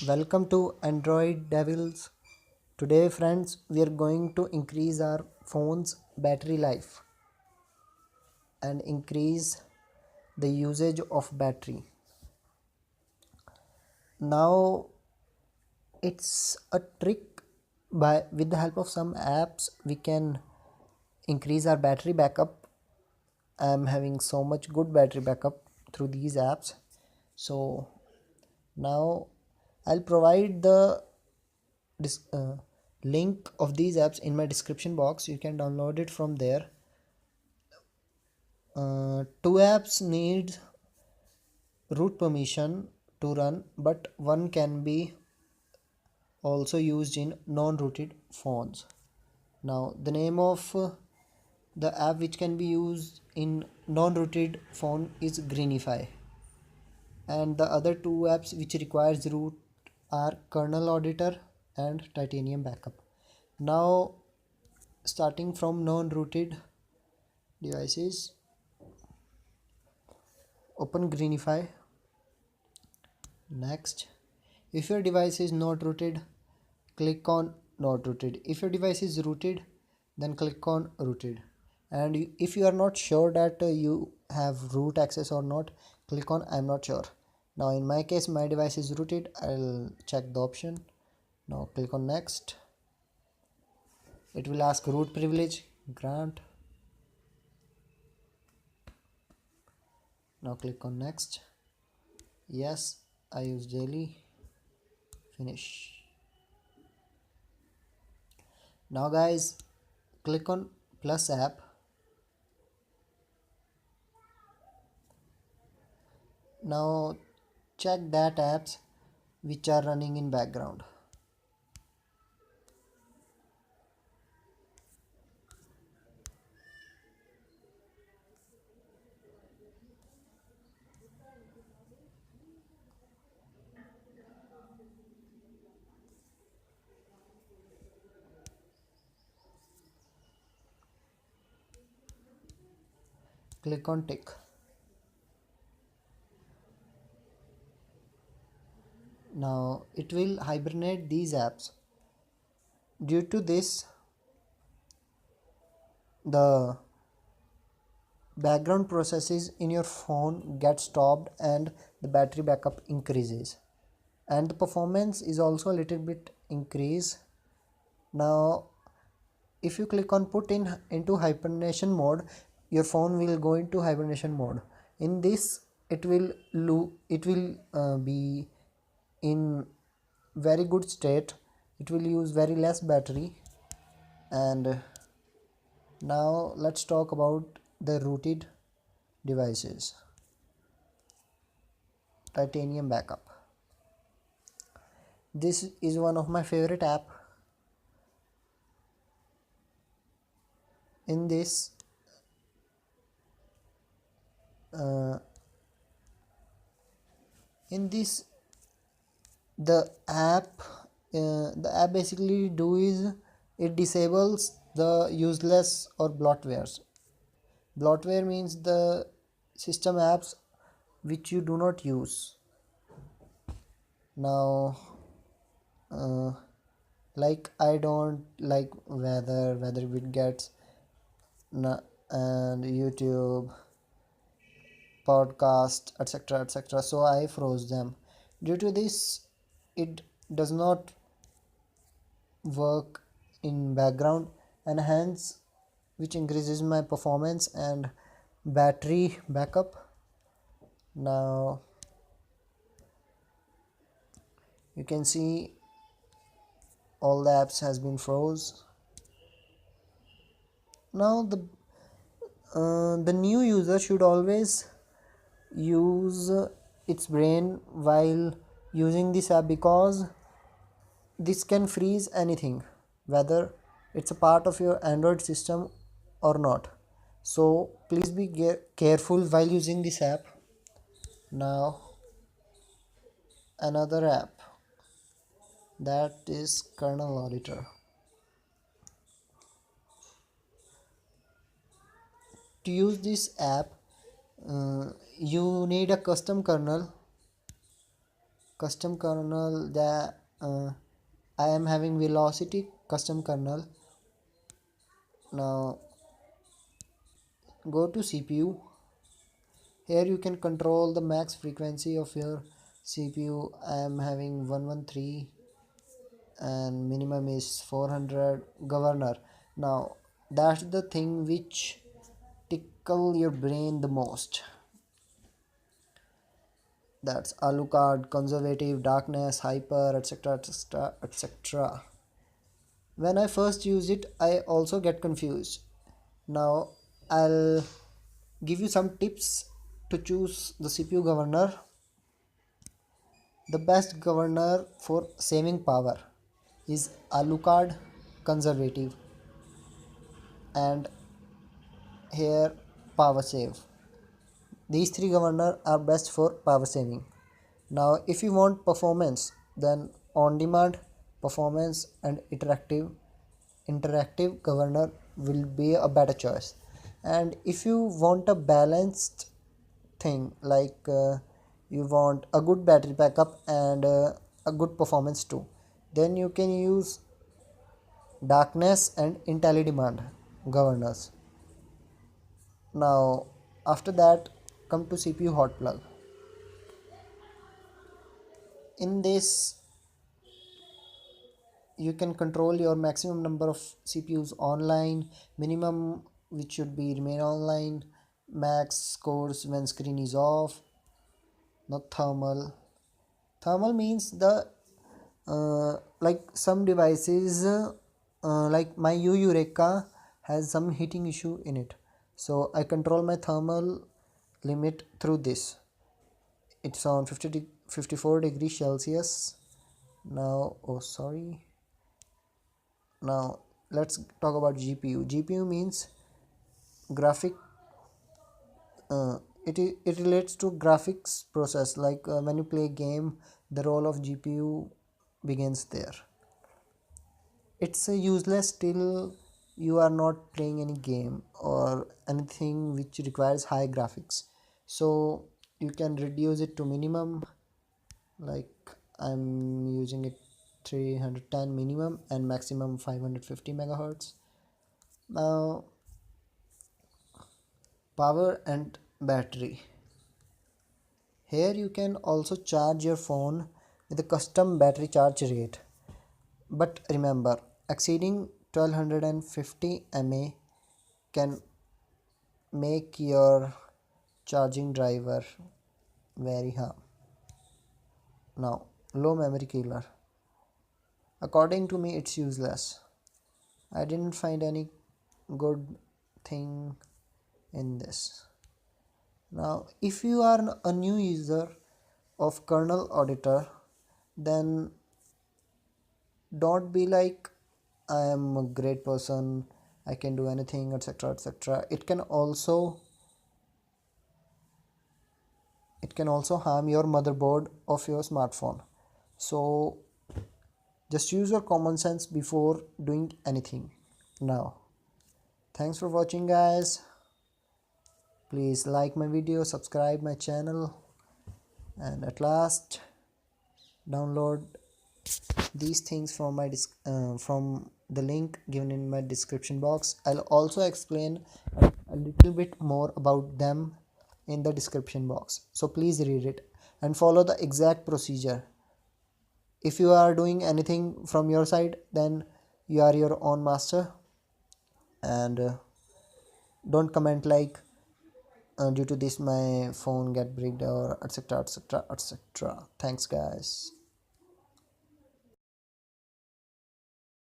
Welcome to Android Devils. Today, friends, we are going to increase our phone's battery life and increase the usage of battery. Now, it's a trick by with the help of some apps we can increase our battery backup. I am having so much good battery backup through these apps. So, now I'll provide the link of these apps in my description box. You can download it from there. Two apps need root permission to run, but one can be also used in non-rooted phones. Now the name of the app which can be used in non-rooted phone is GREENIFY, and the other two apps which requires root are kernel auditor and titanium backup. Now starting from non-rooted devices, open GREENIFY. Next, if your device is not rooted, click on not rooted. If your device is rooted, then click on rooted. And if you are not sure that you have root access or not, click on I'm not sure. Now in my case, my device is rooted. I'll check the option. Now click on next. It will ask root privilege, grant. Now click on next. Yes, I use daily. Finish. Now guys, click on plus app. Now check that apps which are running in background. Click on tick. Now it will hibernate these apps. Due to this, the background processes in your phone get stopped and the battery backup increases, and the performance is also a little bit increase. Now if you click on put in into hibernation mode, your phone will go into hibernation mode. In this, it will be in very good state. It will use very less battery. And now let's talk about the rooted devices. Titanium backup. This is one of my favorite app. In this, uh, in this the app basically do is it disables the useless or bloatwares. Bloatware means the system apps which you do not use. Now like I don't like whether it gets and YouTube, podcast, etc., so I froze them. Due to this, it does not work in background, and hence which increases my performance and battery backup. Now you can see all the apps has been froze. Now the new user should always use its brain while using this app, because this can freeze anything, whether it's a part of your Android system or not. So please be careful while using this app. Now another app, that is kernel auditor. To use this app, you need a custom kernel. custom kernel, I am having velocity custom kernel. Now go to CPU. Here you can control the max frequency of your CPU. I am having 113 and minimum is 400. Governor. Now that's the thing which tickle your brain the most. That's Alucard, conservative, darkness, hyper, etc. etc. etc. When I first use it, I also get confused. Now I'll give you some tips to choose the CPU governor. The best governor for saving power is Alucard, conservative, and here power save. These three governors are best for power saving. Now if you want performance, then on demand, performance, and interactive governor will be a better choice. And if you want a balanced thing, like you want a good battery backup and a good performance too, then you can use darkness and IntelliDemand governors. Now after that, come to CPU hot plug. In this you can control your maximum number of CPUs online, minimum which should be remain online, max scores when screen is off. Not thermal. Thermal means the like some devices like my Eureka has some heating issue in it, so I control my thermal limit through this. It's on 54 degrees Celsius now. Oh sorry. Now let's talk about GPU. GPU means graphic. It relates to graphics process. Like when you play a game, the role of GPU begins there. It's useless till you are not playing any game or anything which requires high graphics. So you can reduce it to minimum. Like I'm using it 310 minimum and maximum 550 megahertz. Now power and battery. Here you can also charge your phone with a custom battery charge rate. But remember, exceeding 1250 mAh can make your charging driver very harm. Now, low memory killer. According to me, it's useless. I didn't find any good thing in this. Now, if you are a new user of kernel auditor, then don't be like I am a great person, I can do anything, etc. etc. It can also harm your motherboard of your smartphone. So just use your common sense before doing anything. Now thanks for watching guys. Please like my video, subscribe my channel, and at last download these things from my from the link given in my description box. I'll also explain a little bit more about them in the description box, so please read it and follow the exact procedure. If you are doing anything from your side, then you are your own master. And don't comment like due to this my phone get bricked or etc etc etc. Thanks guys.